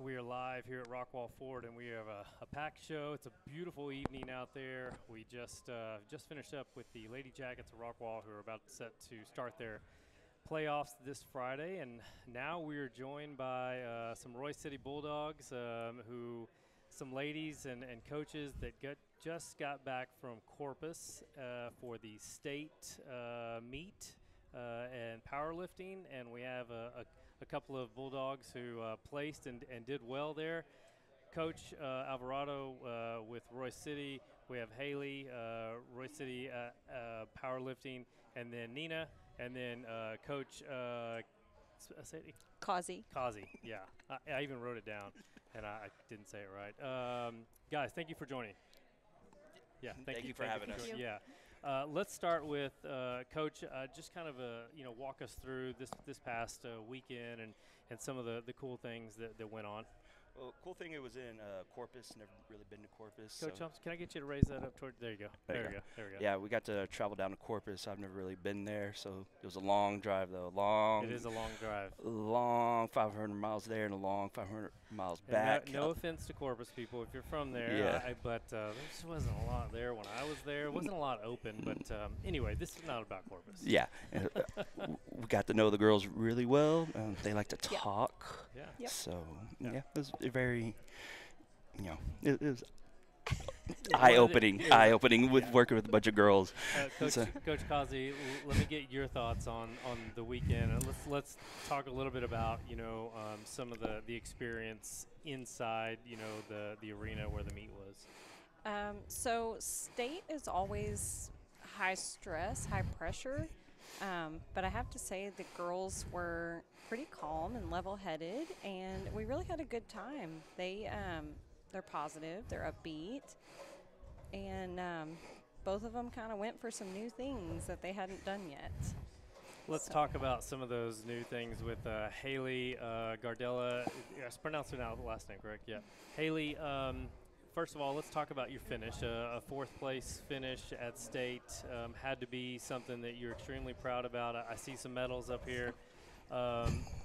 We are live here at Rockwall Ford, and we have a packed show. It's a beautiful evening out there. We just finished up with the Lady Jackets of Rockwall, who are about set to start their playoffs this Friday, and now we are joined by some Royse City Bulldogs, some ladies and coaches that just got back from Corpus for the state meet and powerlifting, and we have a couple of Bulldogs who placed and did well there. Coach Alvarado with Royse City. We have Haley, Royse City powerlifting, and then Nina, and then Coach Kazi. Yeah, I even wrote it down, and I didn't say it right. Guys, thank you for joining. Yeah, Thank you for having us. Yeah. Let's start with Coach. Just kind of walk us through this past weekend and some of the cool things that went on. Well, cool thing, it was in Corpus. Never really been to Corpus. Coach so. Thompson, can I get you to raise that up toward? There you go. There we go. Yeah, we got to travel down to Corpus. I've never really been there, so it was a long drive, though. It is a long drive. Long 500 miles there and a long 500 miles back. No offense to Corpus people if you're from there, yeah. But there just wasn't a lot there when I was there. It wasn't a lot open, but anyway, this is not about Corpus. Yeah, we got to know the girls really well. They like to talk. Yeah. Yep. So, yeah, it was very, it was eye-opening with working with a bunch of girls. Coach Kazi, let me get your thoughts on the weekend. And let's talk a little bit about some of the experience inside the arena where the meet was. So state is always high stress, high pressure, but I have to say the girls were pretty calm and level-headed, and we really had a good time. They're positive, they're upbeat, and both of them kind of went for some new things that they hadn't done yet. Let's talk about some of those new things with Haley Gardella. I pronounced her now the last name correct? Yeah. Haley, first of all, let's talk about your finish. A fourth place finish at state had to be something that you're extremely proud about. I see some medals up here.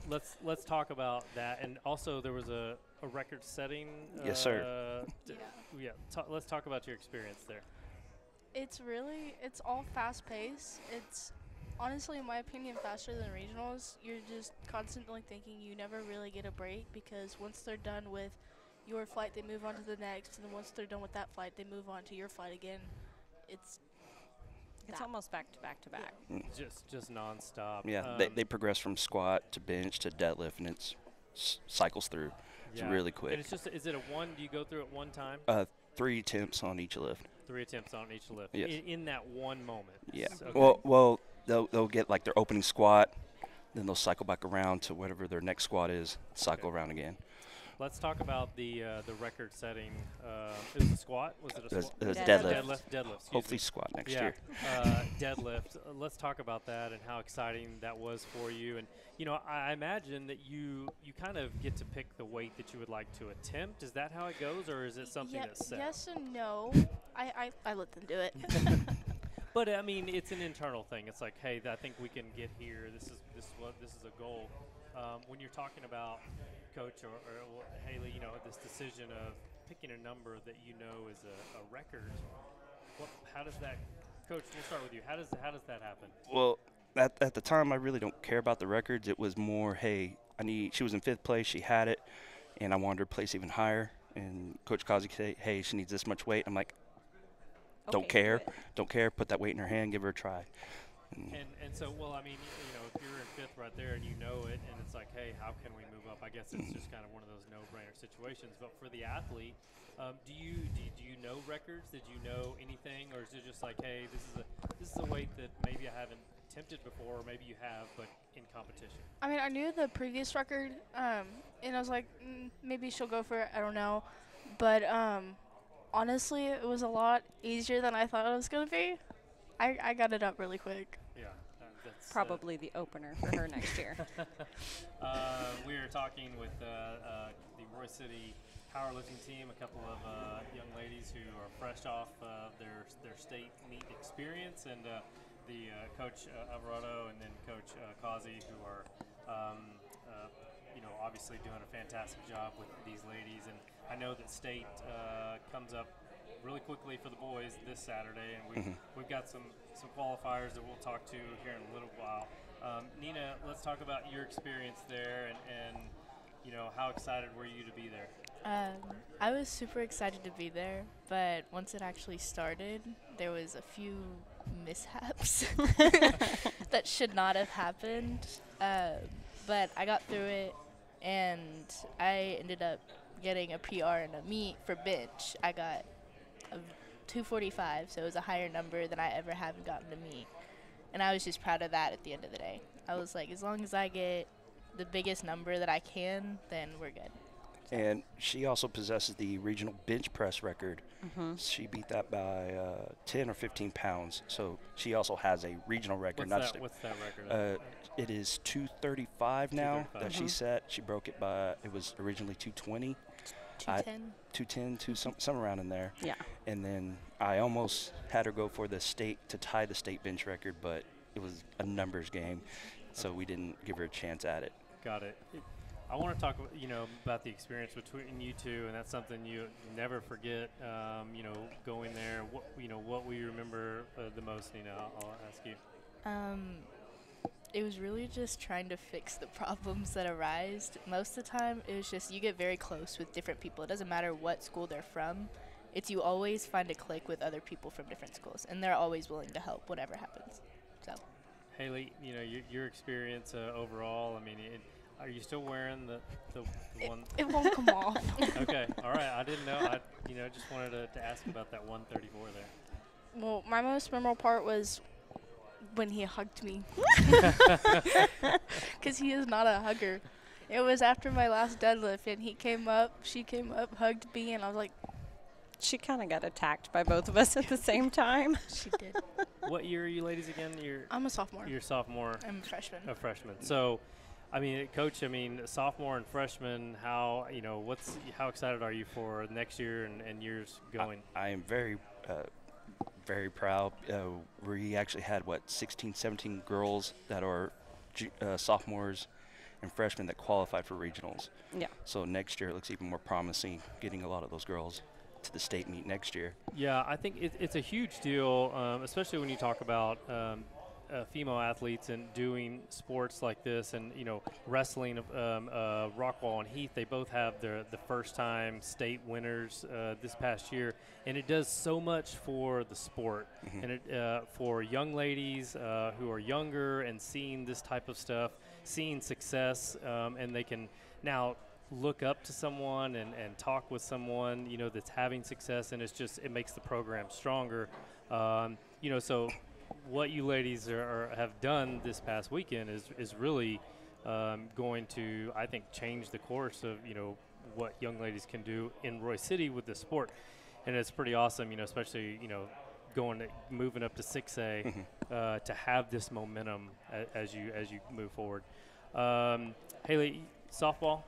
Let's talk about that. And also there was a record-setting. Yes, sir. Let's talk about your experience there. It's all fast-paced. It's honestly, in my opinion, faster than regionals. You're just constantly thinking you never really get a break, because once they're done with your flight, they move on to the next, and then once they're done with that flight, they move on to your flight again. It's almost back to back to back. Just nonstop. Yeah, they progress from squat to bench to deadlift, and it's cycles through. It's really quick. And it's just, is it a one? Do you go through it one time? 3 attempts on each lift. 3 attempts on each lift. Yes. In that one moment. Yeah. Okay. Well, they'll get like their opening squat, then they'll cycle back around to whatever their next squat is. Cycle around again. Let's talk about the record-setting. It was a squat. Was it a squat? Deadlift. Deadlift. Hopefully squat next year. Deadlift. Let's talk about that and how exciting that was for you. And I imagine that you kind of get to pick the weight that you would like to attempt. Is that how it goes, or is it something that's set? Yes and no. I let them do it. But I mean, it's an internal thing. It's like, hey, I think we can get here. This is a goal. When you're talking about Coach or Haley, this decision of picking a number that is a record. How does that, Coach? We'll start with you. How does that happen? Well, at the time, I really don't care about the records. It was more, hey, she was in 5th place. She had it, and I wanted her to place even higher. And Coach Kazi said, hey, she needs this much weight. I'm like, don't care. Put that weight in her hand. Give her a try. And so, well, I mean, if you're in 5th right there and you know it, and it's like, hey, how can we move up? I guess it's just kind of one of those no-brainer situations. But for the athlete, do you know records? Did you know anything, or is it just like, hey, this is a weight that maybe I haven't attempted before, or maybe you have, but in competition? I mean, I knew the previous record, and I was like, maybe she'll go for it. I don't know, but honestly, it was a lot easier than I thought it was gonna be. I got it up really quick. Yeah. That's Probably the opener for her next year. We are talking with the Royse City powerlifting team, a couple of young ladies who are fresh off their state meet experience, and the Coach Alvarado and then Coach Kazi, who are obviously doing a fantastic job with these ladies, and I know that state comes up really quickly for the boys this Saturday, and we've got some qualifiers that we'll talk to here in a little while. Nina, let's talk about your experience there, and how excited were you to be there? I was super excited to be there, but once it actually started, there was a few mishaps that should not have happened. But I got through it, and I ended up getting a PR in a meet for bench. I got a 245, so it was a higher number than I ever have gotten to meet. And I was just proud of that at the end of the day. I was like, as long as I get the biggest number that I can, then we're good. And she also possesses the regional bench press record. She beat that by 10 or 15 pounds. So she also has a regional record. What's that record? It is 235 now 235. that she set. She broke it by, it was originally 220. 210, somewhere around in there. Yeah. And then I almost had her go for the state to tie the state bench record, but it was a numbers game, so we didn't give her a chance at it. Got it. I want to talk, about the experience between you two, and that's something you never forget. Going there. What we remember the most, Nina. I'll ask you. It was really just trying to fix the problems that arise. Most of the time, it was just you get very close with different people. It doesn't matter what school they're from. It's you always find a clique with other people from different schools, and they're always willing to help whatever happens. So, Haley, your experience overall. I mean, are you still wearing the one? It won't come off. Okay, all right. I didn't know. I just wanted to ask about that 134 there. Well, my most memorable part was when he hugged me. Because he is not a hugger. It was after my last deadlift, and she came up, hugged me, and I was like, She kind of got attacked by both of us at the same time. she did. What year are you ladies again? I'm a sophomore. You're a sophomore. I'm a freshman. A freshman. So, Coach, sophomore and freshman, how excited are you for next year and years going? I am very proud. We actually had, 16, 17 girls that are sophomores and freshmen that qualified for regionals. Yeah. So next year it looks even more promising, getting a lot of those girls to the state meet next year. Yeah, I think it's a huge deal, especially when you talk about female athletes and doing sports like this, and wrestling, Rockwall and Heath. They both have the first-time state winners this past year, and it does so much for the sport. And it for young ladies who are younger and seeing this type of stuff, seeing success, and they can now look up to someone and talk with someone that's having success, and it makes the program stronger. So what you ladies have done this past weekend is really going to, I think, change the course of what young ladies can do in Royse City with the sport, and it's pretty awesome. Especially moving up to 6A to have this momentum as you move forward. Haley, softball.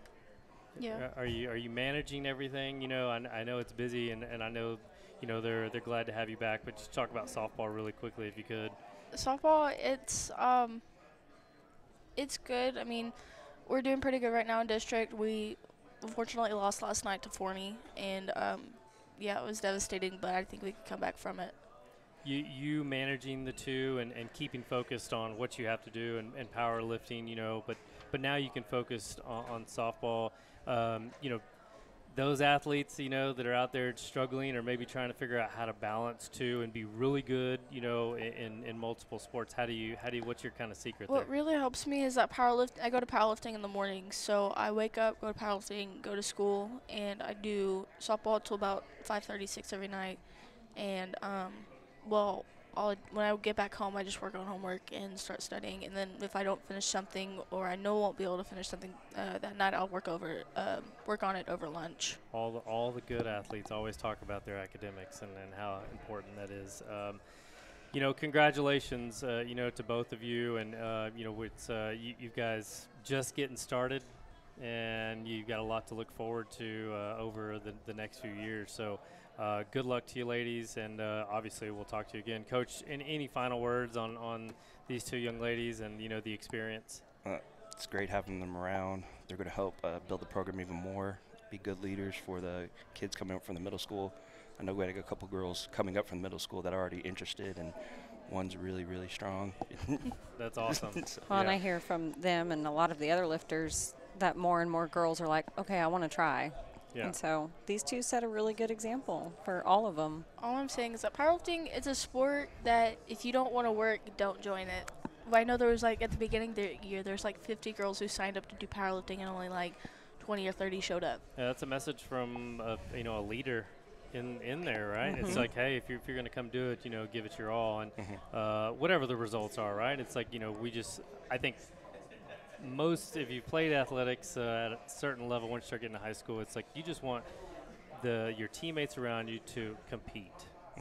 Yeah. Are you managing everything? I know it's busy, and I know they're glad to have you back. But just talk about softball really quickly, if you could. Softball, it's good. We're doing pretty good right now in district. We unfortunately lost last night to Forney, and it was devastating. But I think we could come back from it. You managing the two and keeping focused on what you have to do and powerlifting, but now you can focus on softball. Those athletes, that are out there struggling or maybe trying to figure out how to balance two and be really good, in multiple sports. What's your kind of secret there? What really helps me is that I go to powerlifting in the morning. So I wake up, go to powerlifting, go to school, and I do softball till about 5:30, 6 every night. And when I get back home, I just work on homework and start studying. And then if I don't finish something, or I know I won't be able to finish something that night, I'll work on it over lunch. All the good athletes always talk about their academics and how important that is. Congratulations, to both of you, and it's you guys just getting started, and you've got a lot to look forward to over the next few years. So. Good luck to you ladies, and obviously we'll talk to you again. Coach, any final words on these two young ladies and the experience? It's great having them around. they're going to help build the program even more, be good leaders for the kids coming up from the middle school. I know we had a couple girls coming up from the middle school that are already interested, and one's really, really strong. That's awesome. Well, and I hear from them and a lot of the other lifters that more and more girls are like, okay, I want to try. Yeah. And so these two set a really good example for all of them. All I'm saying is that powerlifting is a sport that if you don't want to work, don't join it. I know there was like at the beginning of the year, there's like 50 girls who signed up to do powerlifting and only like 20 or 30 showed up. Yeah, that's a message from a leader in there, right? It's like, hey, if you're going to come do it, give it your all, and whatever the results are, right? It's like, I think most, if you've played athletics at a certain level, once you start getting to high school, it's like you just want your teammates around you to compete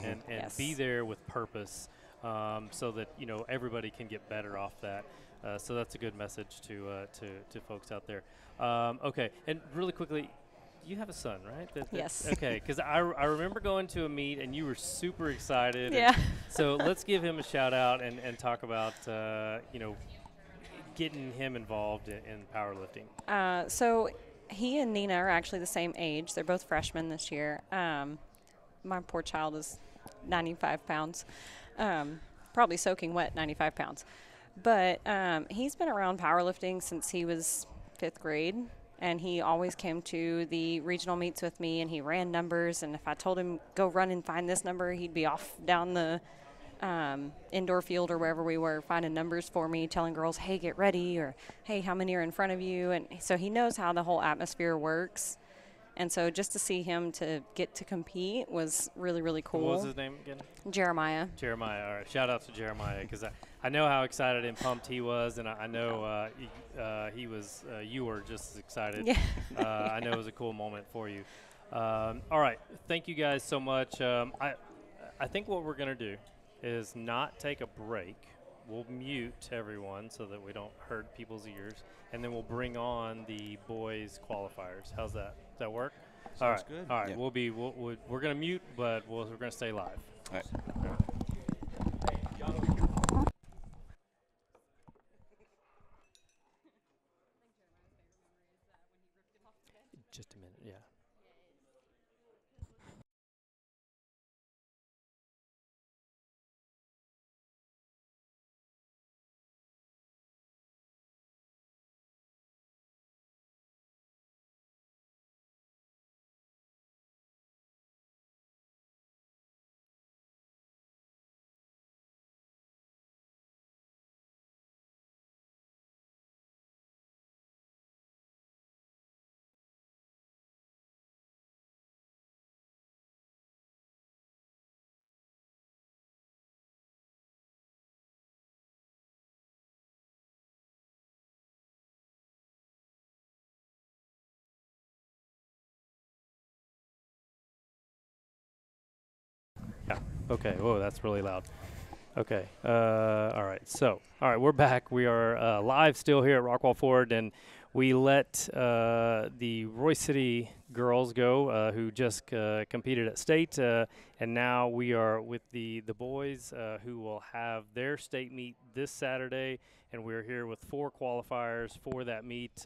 and Yes. be there with purpose, so that everybody can get better off that. So that's a good message to folks out there. Okay, and really quickly, you have a son, right? Yes. Okay, because I remember going to a meet and you were super excited. Yeah. So let's give him a shout out and talk about getting him involved in powerlifting. So he and Nina are actually the same age. They're both freshmen this year. My poor child is 95 pounds, probably soaking wet 95 pounds. But he's been around powerlifting since he was 5th grade, and he always came to the regional meets with me, and he ran numbers. And if I told him, go run and find this number, he'd be off down the indoor field or wherever we were finding numbers for me, telling girls, hey, get ready, or hey, how many are in front of you? And so he knows how the whole atmosphere works. And so just to see him to get to compete was really, really cool. What was his name again? Jeremiah. Jeremiah. All right. Shout out to Jeremiah, because I know how excited and pumped he was, and I know he was. You were just as excited. Yeah. I know it was a cool moment for you. All right. Thank you guys so much. I think what we're gonna do is not take a break. We'll mute everyone so that we don't hurt people's ears, and then we'll bring on the boys qualifiers. How's that? Does that work? Sounds all right. good. All right. Yeah. We're gonna mute, but we're gonna stay live. All right. Just a minute. Yeah. Yeah. Okay. Whoa, that's really loud. Okay. All right. So, we're back. We are live still here at Rockwall Ford, and we let the Royse City girls go who just competed at state, and now we are with the boys who will have their state meet this Saturday, and we're here with 4 qualifiers for that meet.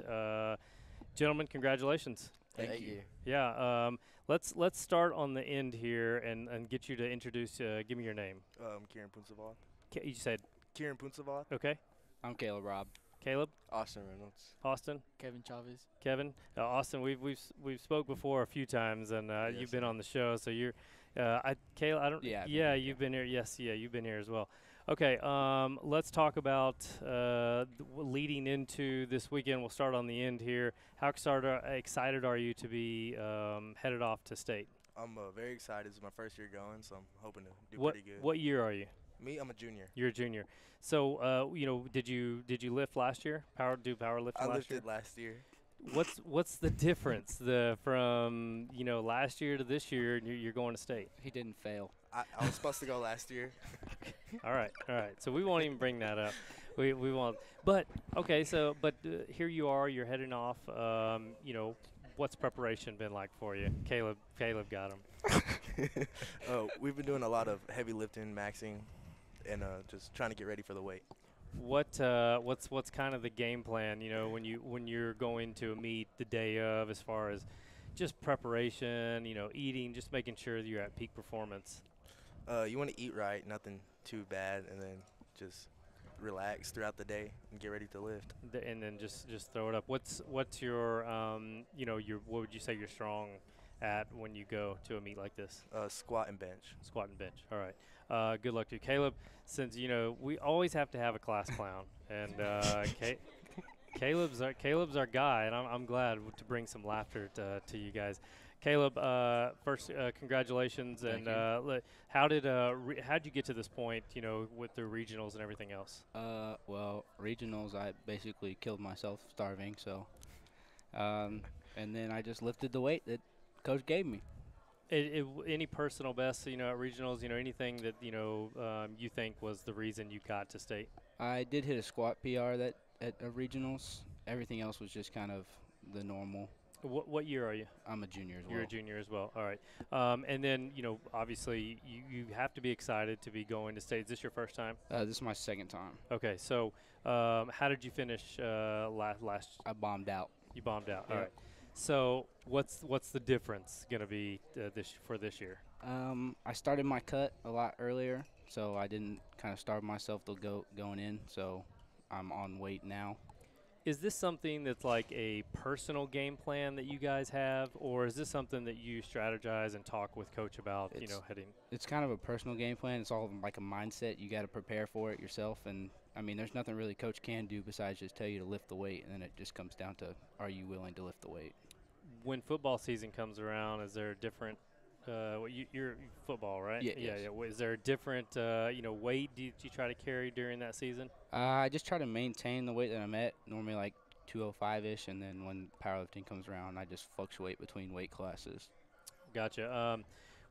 Gentlemen, congratulations. Thank you. Yeah. Let's start on the end here and get you to introduce. Give me your name. Kieran Punsavath. You said Kieran Punsavath. okay. I'm Caleb Robb. Caleb, Austin Reynolds. Austin, Kevin Chavez. Kevin, Austin. We've spoke before a few times, and you've been on the show. So you're, Caleb. I don't. Yeah, I've been Yeah, here, you've been here. Yes. Yeah, you've been here as well. Okay. Let's talk about leading into this weekend. We'll start on the end here. How excited are you to be headed off to state? I'm very excited. It's my first year going, so I'm hoping to do What pretty good. What year are you? Me, I'm a junior. You're a junior. So did you lift last year? Powerlifting I last year? lifted last year. What's the difference from last year to this year? And you're going to state. He didn't fail. I was supposed to go last year. All right. So we won't even bring that up. We won't. But okay. So here you are. You're heading off. What's preparation been like for you? Caleb got him. We've been doing a lot of heavy lifting, maxing, and just trying to get ready for the weight. what's kind of the game plan? You know, when you're going to a meet the day of, as far as just preparation, you know, eating, just making sure that you're at peak performance. You want to eat right, nothing too bad, and then just relax throughout the day and get ready to lift. And then just throw it up. What's your you know, your what would you say you're strong at when you go to a meet like this? Squat and bench. Squat and bench. All right. Good luck to you, Caleb. Since you know we always have to have a class clown, and Caleb's our guy, and I'm glad to bring some laughter to you guys. Caleb, first, congratulations, Thank and you. how'd you get to this point? You know, with the regionals and everything else. Well, regionals, I basically killed myself starving. So, and then I just lifted the weight that coach gave me. Any personal best, you know, at regionals, you know, anything that you know you think was the reason you got to state? I did hit a squat PR that at regionals. Everything else was just kind of the normal. What year are you? I'm a junior as well. You're a junior as well. All right. And then, you know, obviously you have to be excited to be going to state. Is this your first time? This is my second time. Okay. So how did you finish last? I bombed out. You bombed out. All Yep. right. So what's the difference going to be this year? I started my cut a lot earlier, so I didn't kind of starve myself to going in. So I'm on weight now. Is this something that's like a personal game plan that you guys have, or is this something that you strategize and talk with coach about, you know, heading? It's kind of a personal game plan. It's all like a mindset. You got to prepare for it yourself. And, I mean, there's nothing really coach can do besides just tell you to lift the weight, and then it just comes down to, are you willing to lift the weight? When football season comes around, is there a different you're football, right? Yeah. Yeah, Yes. yeah. Is there a different, you know, weight did you try to carry during that season? I just try to maintain the weight that I'm at, normally like 205-ish, and then when powerlifting comes around, I just fluctuate between weight classes. Gotcha.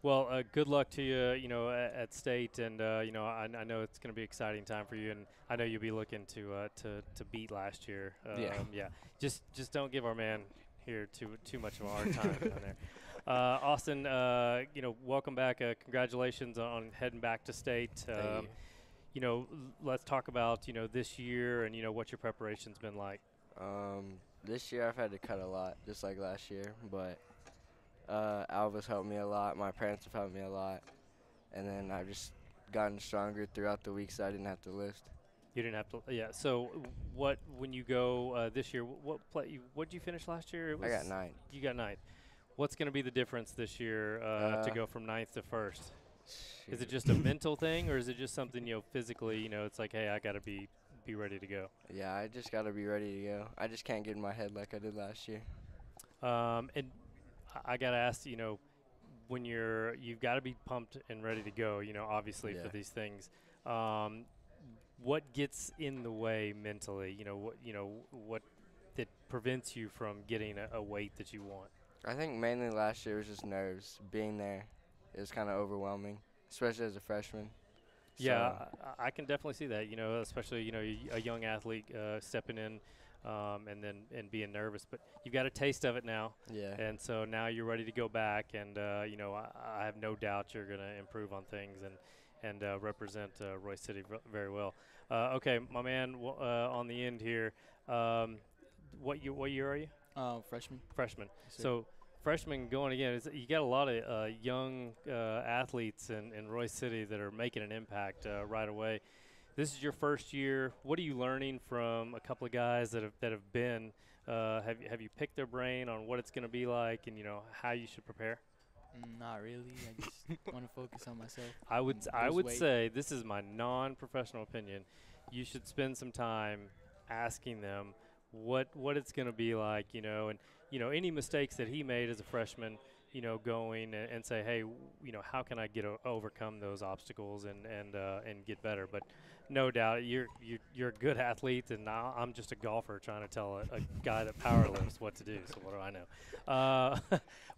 Well, good luck to you, you know, at state, and you know, I know it's going to be an exciting time for you, and I know you'll be looking to beat last year. Yeah. Just don't give our man here too much of a hard time down there. Austin, you know, welcome back. Congratulations on heading back to state. Thank you. You know, let's talk about, you know, this year and, you know, what your preparation's been like. This year I've had to cut a lot, just like last year, but Alva's helped me a lot. My parents have helped me a lot, and then I've just gotten stronger throughout the weeks that I didn't have to lift. You didn't have to, yeah. So, when you go this year, what did you finish last year? I got 9th. You got 9th. What's going to be the difference this year to go from 9th to 1st? Is it just a mental thing, or is it just something, you know, physically, you know, it's like, hey, I got to be ready to go? Yeah, I just got to be ready to go. I just can't get in my head like I did last year. And I got to ask, you know, when you've got to be pumped and ready to go, you know, obviously for these things. What gets in the way mentally? You know what that prevents you from getting a weight that you want? I think mainly last year was just nerves. Being there, it was kind of overwhelming, especially as a freshman. Yeah, I can definitely see that. You know, especially, you know, a young athlete stepping in and being nervous. But you've got a taste of it now. Yeah. And so now you're ready to go back. And you know, I have no doubt you're going to improve on things and represent Royse City very well. Okay, my man, on the end here. What year are you? Freshman. Freshman. Yes, sir. So freshmen going again. You got a lot of young athletes in Royse City that are making an impact right away. This is your first year. What are you learning from a couple of guys that have been? Have you picked their brain on what it's going to be like, and you know how you should prepare? Not really. I just want to focus on myself. I would Lose weight. say, this is my non-professional opinion, you should spend some time asking them what it's going to be like, you know, and you know any mistakes that he made as a freshman, you know, going and say, hey, you know, how can I overcome those obstacles and get better? But no doubt you're a good athlete, and I'm just a golfer trying to tell a guy that powerlifts what to do. So what do I know?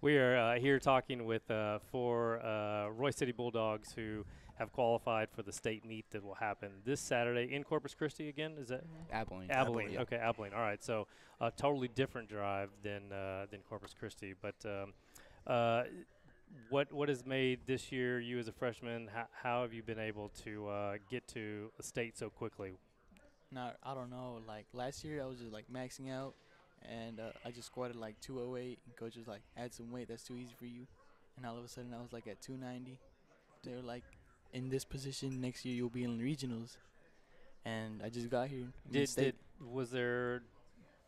We are here talking with 4 Royse City Bulldogs who have qualified for the state meet that will happen this Saturday in Corpus Christi again. Is that Abilene. Abilene? Yeah. Okay, Abilene. All right, so a totally different drive than Corpus Christi. But what has made this year you as a freshman? How have you been able to get to a state so quickly? Now, I don't know. Like last year, I was just like maxing out, and I just squatted like 208. And coach was like, "Add some weight. That's too easy for you." And all of a sudden, I was like at 290. They were like, "In this position next year, you'll be in regionals." And I just got here. Was there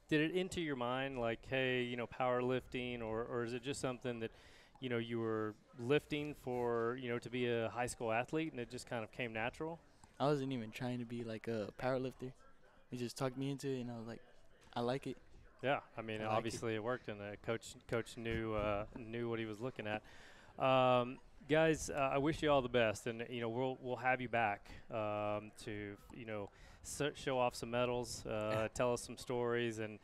did it enter your mind like, hey, powerlifting, or is it just something that you were lifting for to be a high school athlete and it just kind of came natural? I wasn't even trying to be like a power lifter. They just talked me into it, and I was like, I like it. Yeah, I mean, I like obviously it worked, and coach knew what he was looking at. Guys, I wish you all the best, and we'll have you back to show off some medals, tell us some stories, and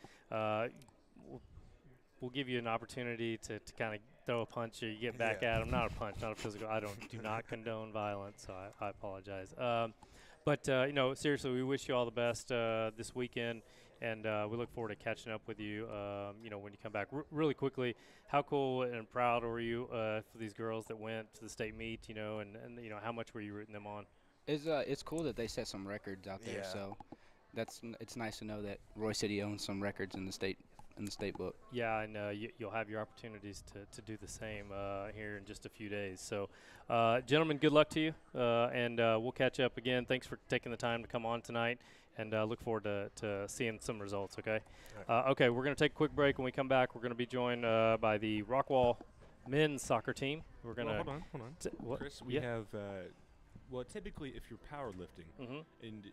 we'll give you an opportunity to kind of throw a punch or you get back at him. Not a punch, not a physical. Do not condone violence, so I apologize. But seriously, we wish you all the best this weekend, and we look forward to catching up with you. When you come back. Really quickly, how cool and proud were you for these girls that went to the state meet? And how much were you rooting them on? It's cool that they set some records out there. So it's nice to know that Royse City owns some records in the state book. Yeah, and you'll have your opportunities to do the same here in just a few days. So, gentlemen, good luck to you, and we'll catch up again. Thanks for taking the time to come on tonight, and look forward to seeing some results, okay? Okay, we're going to take a quick break. When we come back, we're going to be joined by the Rockwall men's soccer team. We're going to hold on. Chris, we have typically if you're powerlifting, and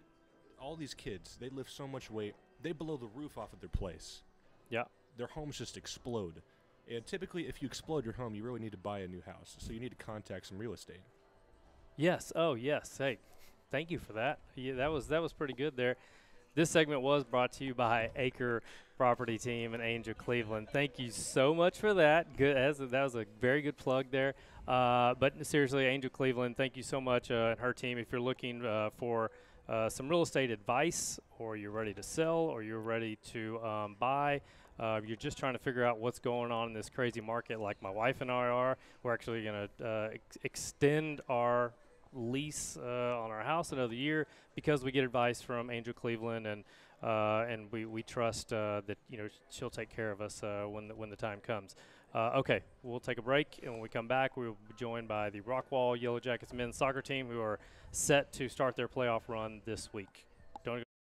all these kids, they lift so much weight, they blow the roof off of their place. Yeah. Their homes just explode. And typically, if you explode your home, you really need to buy a new house. So you need to contact some real estate. Yes. Oh, yes. Hey, thank you for that. Yeah, that was pretty good there. This segment was brought to you by Acre Property Team in Angel, Cleveland. Thank you so much for that. Good. That was a very good plug there. But seriously, Angel Cleveland, thank you so much, and her team. If you're looking for some real estate advice, or you're ready to sell, or you're ready to buy, you're just trying to figure out what's going on in this crazy market like my wife and I are. We're actually going to extend our lease on our house another year because we get advice from Angel Cleveland, and we trust that she'll take care of us when the time comes. Okay, we'll take a break, and when we come back, we'll be joined by the Rockwall Yellow Jackets men's soccer team, who are set to start their playoff run this week.